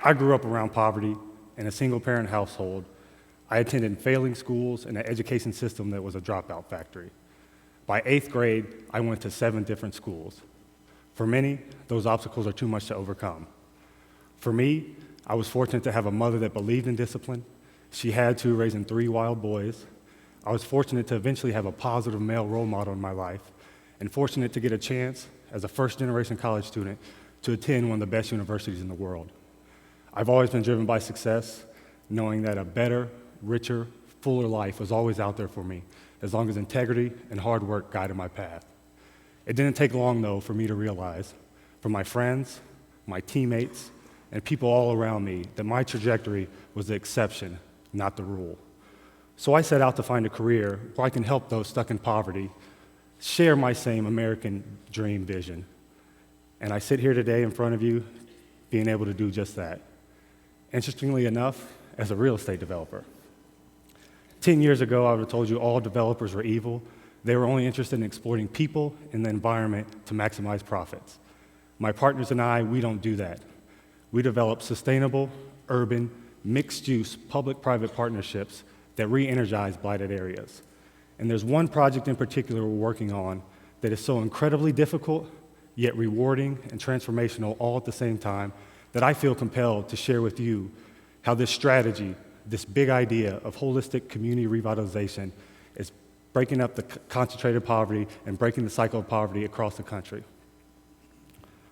I grew up around poverty in a single-parent household. I attended failing schools and an education system that was a dropout factory. By 8th grade, I went to 7 different schools. For many, those obstacles are too much to overcome. For me, I was fortunate to have a mother that believed in discipline. She had to, raising 3 wild boys. I was fortunate to eventually have a positive male role model in my life, and fortunate to get a chance, as a first-generation college student, to attend one of the best universities in the world. I've always been driven by success, knowing that a better, richer, fuller life was always out there for me, as long as integrity and hard work guided my path. It didn't take long, though, for me to realize, from my friends, my teammates, and people all around me, that my trajectory was the exception, not the rule. So I set out to find a career where I can help those stuck in poverty share my same American dream vision. And I sit here today in front of you being able to do just that. Interestingly enough, as a real estate developer. 10 years ago, I would have told you all developers were evil. They were only interested in exploiting people and the environment to maximize profits. My partners and I, we don't do that. We develop sustainable, urban, mixed-use public-private partnerships that re-energize blighted areas. And there's one project in particular we're working on that is so incredibly difficult, yet rewarding and transformational all at the same time, that I feel compelled to share with you how this strategy, this big idea of holistic community revitalization, is breaking up the concentrated poverty and breaking the cycle of poverty across the country.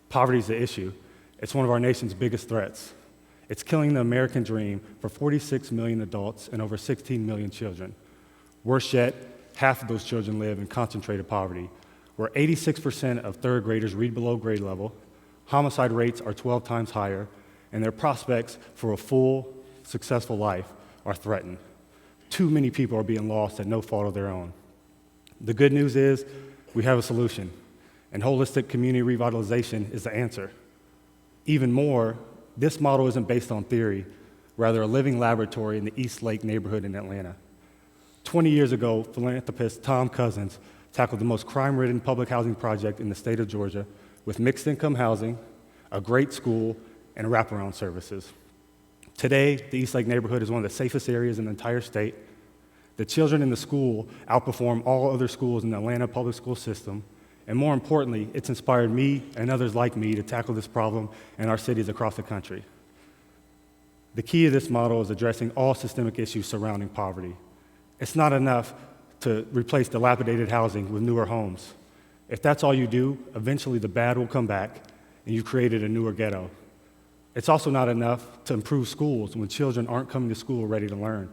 Poverty is the issue. It's one of our nation's biggest threats. It's killing the American dream for 46 million adults and over 16 million children. Worse yet, half of those children live in concentrated poverty, where 86% of third graders read below grade level, homicide rates are 12 times higher, and their prospects for a full, successful life are threatened. Too many people are being lost at no fault of their own. The good news is we have a solution, and holistic community revitalization is the answer. Even more, this model isn't based on theory, rather a living laboratory in the East Lake neighborhood in Atlanta. 20 years ago, philanthropist Tom Cousins tackled the most crime-ridden public housing project in the state of Georgia with mixed-income housing, a great school, and wraparound services. Today, the East Lake neighborhood is one of the safest areas in the entire state. The children in the school outperform all other schools in the Atlanta public school system, and more importantly, it's inspired me and others like me to tackle this problem in our cities across the country. The key to this model is addressing all systemic issues surrounding poverty. It's not enough to replace dilapidated housing with newer homes. If that's all you do, eventually the bad will come back and you've created a newer ghetto. It's also not enough to improve schools when children aren't coming to school ready to learn,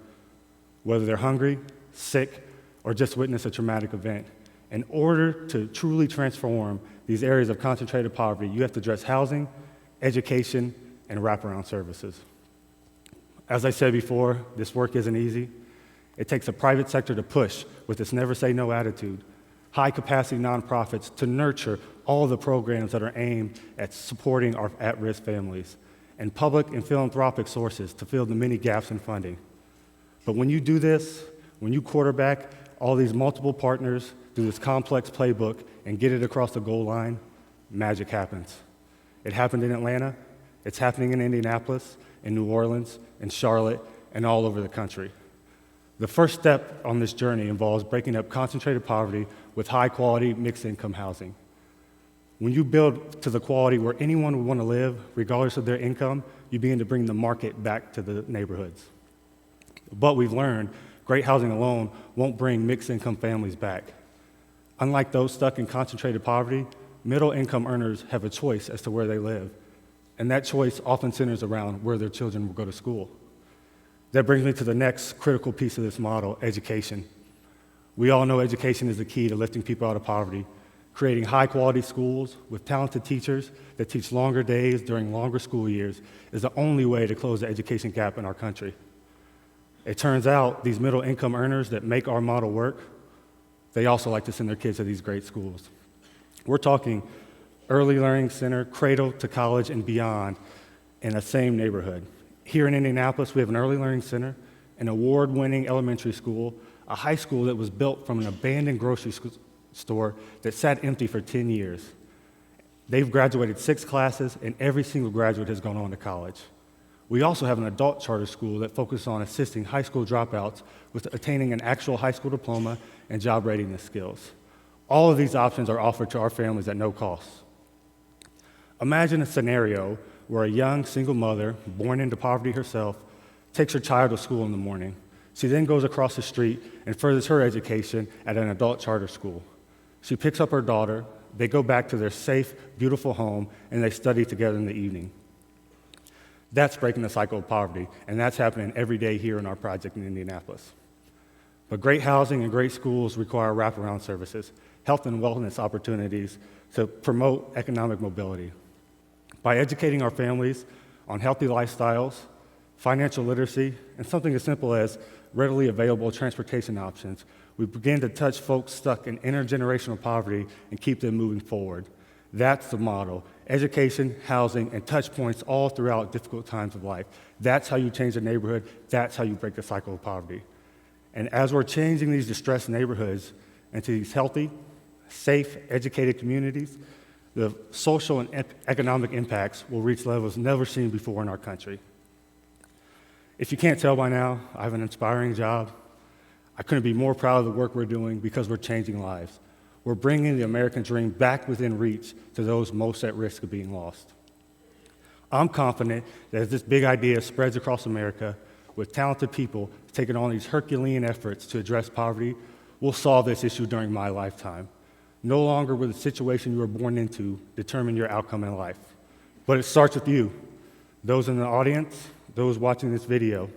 whether they're hungry, sick, or just witness a traumatic event. In order to truly transform these areas of concentrated poverty, you have to address housing, education, and wraparound services. As I said before, this work isn't easy. It takes a private sector to push with its never-say-no attitude, high-capacity nonprofits to nurture all the programs that are aimed at supporting our at-risk families, and public and philanthropic sources to fill the many gaps in funding. But when you do this, when you quarterback all these multiple partners through this complex playbook and get it across the goal line, magic happens. It happened in Atlanta, it's happening in Indianapolis, in New Orleans, in Charlotte, and all over the country. The first step on this journey involves breaking up concentrated poverty with high-quality, mixed-income housing. When you build to the quality where anyone would want to live, regardless of their income, you begin to bring the market back to the neighborhoods. But we've learned great housing alone won't bring mixed-income families back. Unlike those stuck in concentrated poverty, middle-income earners have a choice as to where they live, and that choice often centers around where their children will go to school. That brings me to the next critical piece of this model, education. We all know education is the key to lifting people out of poverty. Creating high-quality schools with talented teachers that teach longer days during longer school years is the only way to close the education gap in our country. It turns out these middle-income earners that make our model work, they also like to send their kids to these great schools. We're talking early learning center, cradle to college and beyond in the same neighborhood. Here in Indianapolis, we have an early learning center, an award-winning elementary school, a high school that was built from an abandoned grocery store that sat empty for 10 years. They've graduated 6 classes, and every single graduate has gone on to college. We also have an adult charter school that focuses on assisting high school dropouts with attaining an actual high school diploma and job readiness skills. All of these options are offered to our families at no cost. Imagine a scenario where a young single mother, born into poverty herself, takes her child to school in the morning. She then goes across the street and furthers her education at an adult charter school. She picks up her daughter, they go back to their safe, beautiful home, and they study together in the evening. That's breaking the cycle of poverty, and that's happening every day here in our project in Indianapolis. But great housing and great schools require wraparound services, health and wellness opportunities to promote economic mobility. By educating our families on healthy lifestyles, financial literacy, and something as simple as readily available transportation options, we begin to touch folks stuck in intergenerational poverty and keep them moving forward. That's the model. Education, housing, and touch points all throughout difficult times of life. That's how you change a neighborhood. That's how you break the cycle of poverty. And as we're changing these distressed neighborhoods into these healthy, safe, educated communities, the social and economic impacts will reach levels never seen before in our country. If you can't tell by now, I have an inspiring job. I couldn't be more proud of the work we're doing because we're changing lives. We're bringing the American dream back within reach to those most at risk of being lost. I'm confident that as this big idea spreads across America, with talented people taking on these Herculean efforts to address poverty, we'll solve this issue during my lifetime. No longer will the situation you were born into determine your outcome in life. But it starts with you, those in the audience, those watching this video.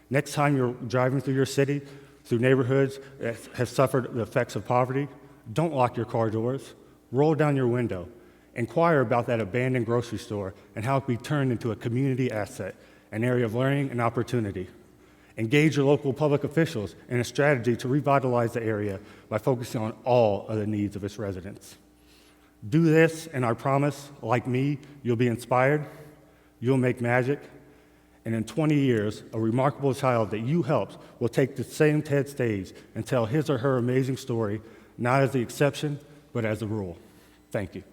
Next time you're driving through your city, through neighborhoods that have suffered the effects of poverty, don't lock your car doors. Roll down your window. Inquire about that abandoned grocery store and how it can be turned into a community asset, an area of learning and opportunity. Engage your local public officials in a strategy to revitalize the area by focusing on all of the needs of its residents. Do this, and I promise, like me, you'll be inspired, you'll make magic, and in 20 years, a remarkable child that you helped will take the same TED stage and tell his or her amazing story, not as the exception, but as the rule. Thank you.